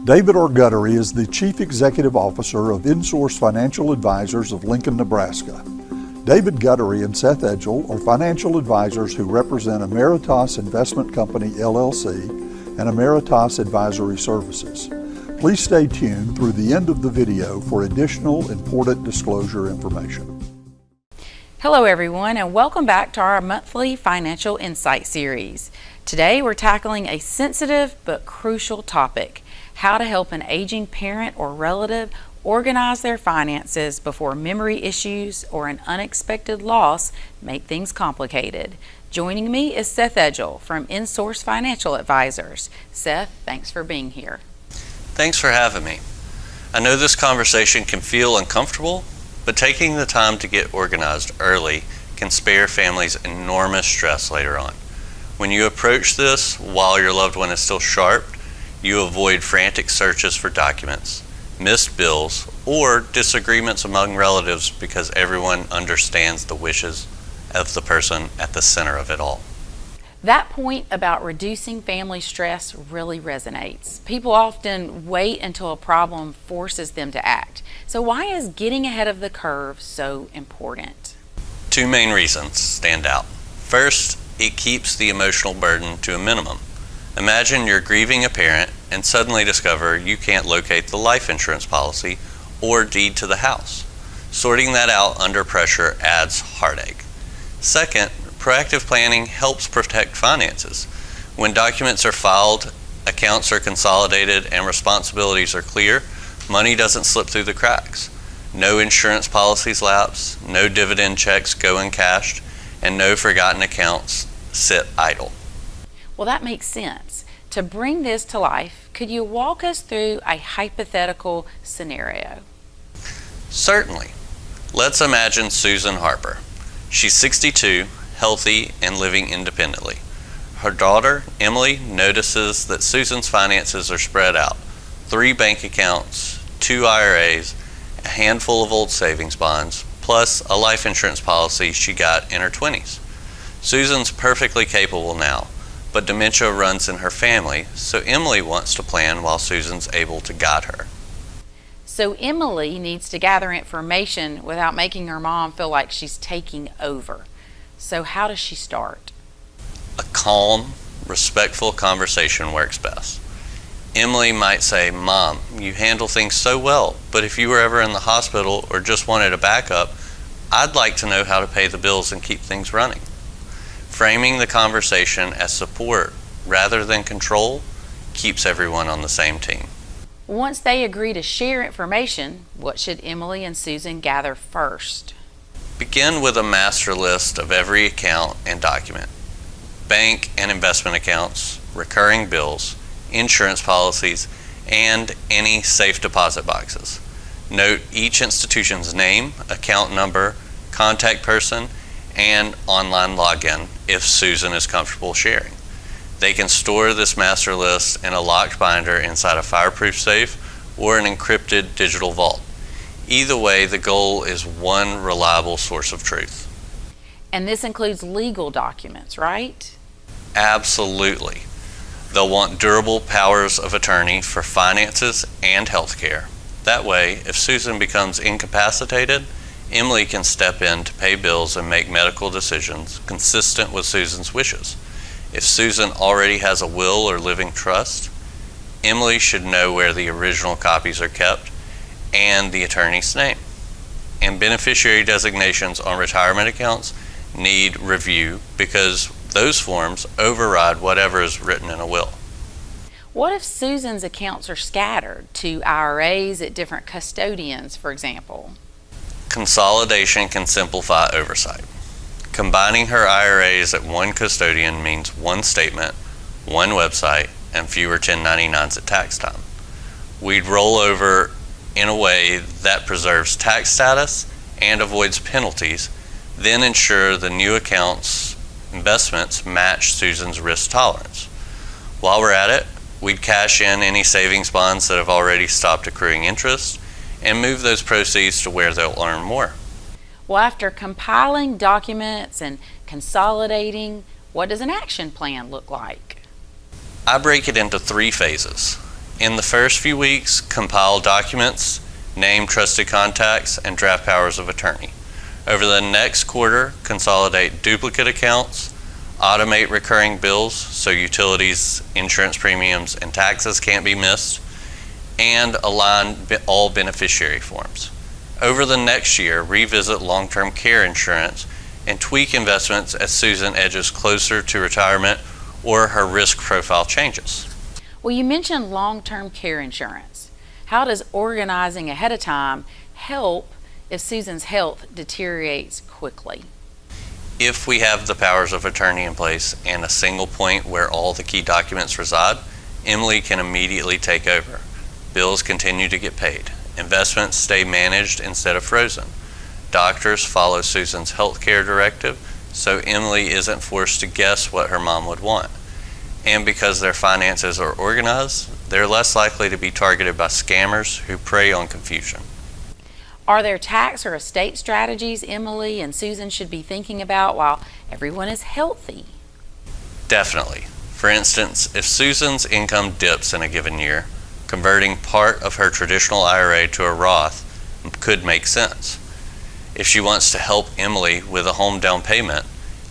David Orguttery is the Chief Executive Officer of inSOURCE Financial Advisors of Lincoln, Nebraska. David Guttery and Seth Edgell are financial advisors who represent Emeritus Investment Company, LLC, and Emeritus Advisory Services. Please stay tuned through the end of the video for additional important disclosure information. Hello everyone, and welcome back to our monthly Financial Insight series. Today we're tackling a sensitive but crucial topic: how to help an aging parent or relative organize their finances before memory issues or an unexpected loss make things complicated. Joining me is Seth Edgell from inSOURCE Financial Advisors. Seth, thanks for being here. Thanks for having me. I know this conversation can feel uncomfortable, but taking the time to get organized early can spare families enormous stress later on. When you approach this while your loved one is still sharp, you avoid frantic searches for documents, missed bills, or disagreements among relatives because everyone understands the wishes of the person at the center of it all. That point about reducing family stress really resonates. People often wait until a problem forces them to act. So why is getting ahead of the curve so important? Two main reasons stand out. First, it keeps the emotional burden to a minimum. Imagine you're grieving a parent and suddenly discover you can't locate the life insurance policy or deed to the house. Sorting that out under pressure adds heartache. Second, proactive planning helps protect finances. When documents are filed, accounts are consolidated, and responsibilities are clear, money doesn't slip through the cracks. No insurance policies lapse, no dividend checks go uncashed, and no forgotten accounts sit idle. Well, that makes sense. To bring this to life, could you walk us through a hypothetical scenario? Certainly. Let's imagine Susan Harper. She's 62, healthy, and living independently. Her daughter, Emily, notices that Susan's finances are spread out: 3 bank accounts, 2 IRAs, a handful of old savings bonds, plus a life insurance policy she got in her 20s. Susan's perfectly capable now, but dementia runs in her family, so Emily wants to plan while Susan's able to guide her. So Emily needs to gather information without making her mom feel like she's taking over. So how does she start? A calm, respectful conversation works best. Emily might say, "Mom, you handle things so well, but if you were ever in the hospital or just wanted a backup, I'd like to know how to pay the bills and keep things running." Framing the conversation as support rather than control keeps everyone on the same team. Once they agree to share information, what should Emily and Susan gather first? Begin with a master list of every account and document: bank and investment accounts, recurring bills, insurance policies, and any safe deposit boxes. Note each institution's name, account number, contact person, and online login if Susan is comfortable sharing. They can store this master list in a locked binder inside a fireproof safe or an encrypted digital vault. Either way, the goal is one reliable source of truth. And this includes legal documents, right? Absolutely. They'll want durable powers of attorney for finances and healthcare. That way, if Susan becomes incapacitated, Emily can step in to pay bills and make medical decisions consistent with Susan's wishes. If Susan already has a will or living trust, Emily should know where the original copies are kept and the attorney's name. And beneficiary designations on retirement accounts need review because those forms override whatever is written in a will. What if Susan's accounts are scattered to IRAs at different custodians, for example? Consolidation can simplify oversight. Combining her IRAs at one custodian means one statement, one website, and fewer 1099s at tax time. We'd roll over in a way that preserves tax status and avoids penalties, then ensure the new account's investments match Susan's risk tolerance. While we're at it, we'd cash in any savings bonds that have already stopped accruing interest and move those proceeds to where they'll earn more. Well, after compiling documents and consolidating, what does an action plan look like? I break it into 3 phases. In the first few weeks, compile documents, name trusted contacts, and draft powers of attorney. Over the next quarter, consolidate duplicate accounts, automate recurring bills so utilities, insurance premiums, and taxes can't be missed, and align all beneficiary forms. Over the next year, revisit long-term care insurance and tweak investments as Susan edges closer to retirement or her risk profile changes. Well, you mentioned long-term care insurance. How does organizing ahead of time help if Susan's health deteriorates quickly? If we have the powers of attorney in place and a single point where all the key documents reside, Emily can immediately take over. Bills continue to get paid. Investments stay managed instead of frozen. Doctors follow Susan's healthcare directive, so Emily isn't forced to guess what her mom would want. And because their finances are organized, they're less likely to be targeted by scammers who prey on confusion. Are there tax or estate strategies Emily and Susan should be thinking about while everyone is healthy? Definitely. For instance, if Susan's income dips in a given year, converting part of her traditional IRA to a Roth could make sense. If she wants to help Emily with a home down payment,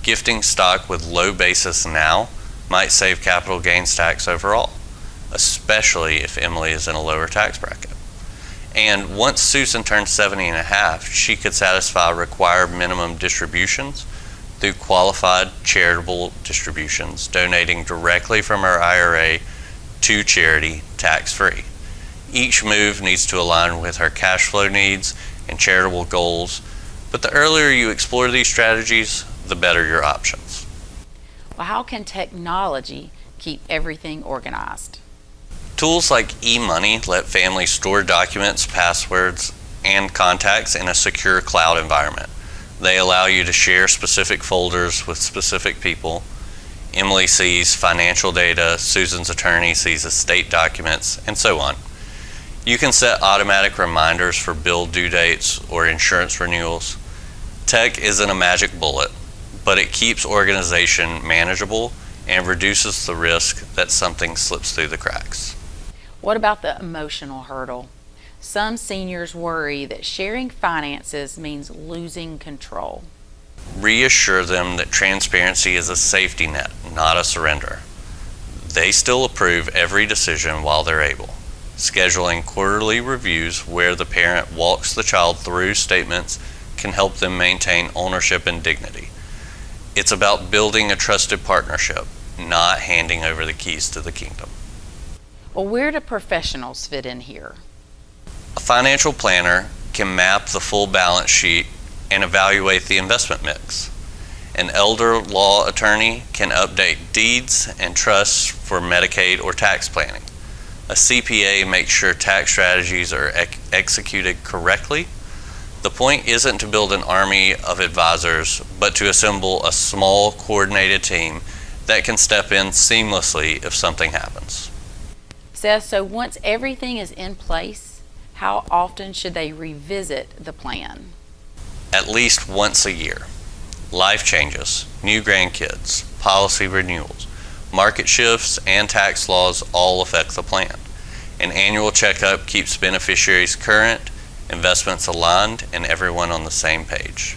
gifting stock with low basis now might save capital gains tax overall, especially if Emily is in a lower tax bracket. And once Susan turns 70 and a half, she could satisfy required minimum distributions through qualified charitable distributions, donating directly from her IRA to charity tax-free. Each move needs to align with her cash flow needs and charitable goals, but the earlier you explore these strategies, the better your options. Well, how can technology keep everything organized? Tools like eMoney let families store documents, passwords, and contacts in a secure cloud environment. They allow you to share specific folders with specific people. Emily sees financial data, Susan's attorney sees estate documents, and so on. You can set automatic reminders for bill due dates or insurance renewals. Tech isn't a magic bullet, but it keeps organization manageable and reduces the risk that something slips through the cracks. What about the emotional hurdle? Some seniors worry that sharing finances means losing control. Reassure them that transparency is a safety net, not a surrender. They still approve every decision while they're able. Scheduling quarterly reviews where the parent walks the child through statements can help them maintain ownership and dignity. It's about building a trusted partnership, not handing over the keys to the kingdom. Well, where do professionals fit in here? A financial planner can map the full balance sheet and evaluate the investment mix. An elder law attorney can update deeds and trusts for Medicaid or tax planning. A CPA makes sure tax strategies are executed correctly. The point isn't to build an army of advisors, but to assemble a small, coordinated team that can step in seamlessly if something happens. Seth, so once everything is in place, how often should they revisit the plan? At least once a year. Life changes, new grandkids, policy renewals, market shifts, and tax laws all affect the plan. An annual checkup keeps beneficiaries current, investments aligned, and everyone on the same page.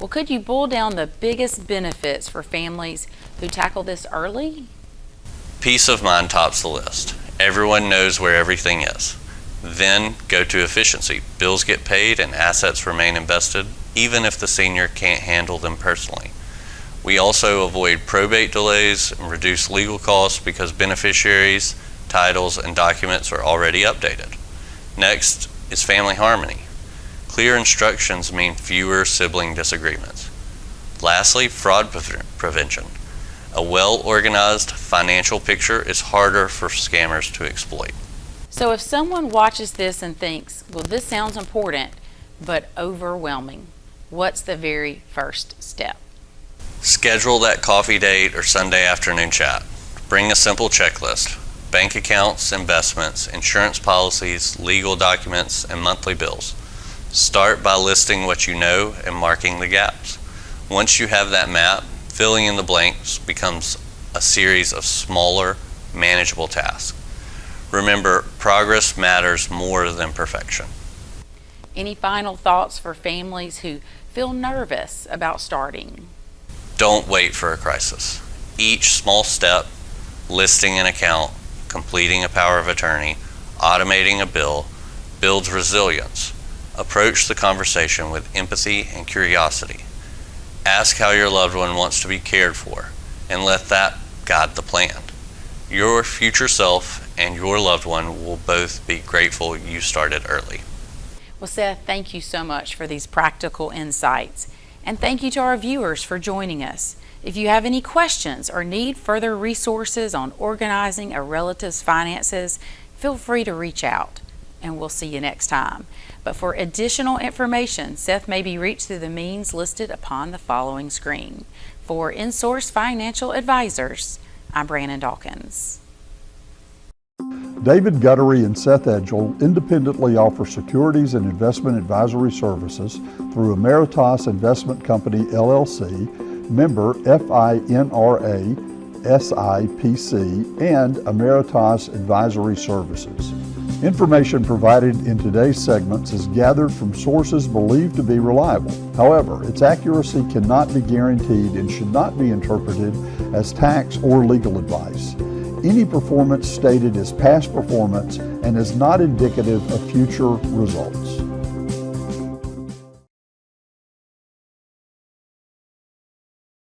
Well, could you boil down the biggest benefits for families who tackle this early? Peace of mind tops the list. Everyone knows where everything is. Then go to efficiency. Bills get paid and assets remain invested, even if the senior can't handle them personally. We also avoid probate delays and reduce legal costs because beneficiaries, titles, and documents are already updated. Next is family harmony. Clear instructions mean fewer sibling disagreements. Lastly, fraud prevention. A well-organized financial picture is harder for scammers to exploit. So if someone watches this and thinks, well, this sounds important, but overwhelming, what's the very first step? Schedule that coffee date or Sunday afternoon chat. Bring a simple checklist: bank accounts, investments, insurance policies, legal documents, and monthly bills. Start by listing what you know and marking the gaps. Once you have that map, filling in the blanks becomes a series of smaller, manageable tasks. Remember, progress matters more than perfection. Any final thoughts for families who feel nervous about starting? Don't wait for a crisis. Each small step, listing an account, completing a power of attorney, automating a bill, builds resilience. Approach the conversation with empathy and curiosity. Ask how your loved one wants to be cared for, and let that guide the plan. Your future self and your loved one will both be grateful you started early. Well, Seth, thank you so much for these practical insights. And thank you to our viewers for joining us. If you have any questions or need further resources on organizing a relative's finances, feel free to reach out, and we'll see you next time. But for additional information, Seth may be reached through the means listed upon the following screen. For inSOURCE Financial Advisors, I'm Brannon Dawkins. David Guttery and Seth Edgell independently offer securities and investment advisory services through Emeritus Investment Company, LLC, member FINRA, SIPC, and Emeritus Advisory Services. Information provided in today's segments is gathered from sources believed to be reliable. However, its accuracy cannot be guaranteed and should not be interpreted as tax or legal advice. Any performance stated is past performance and is not indicative of future results.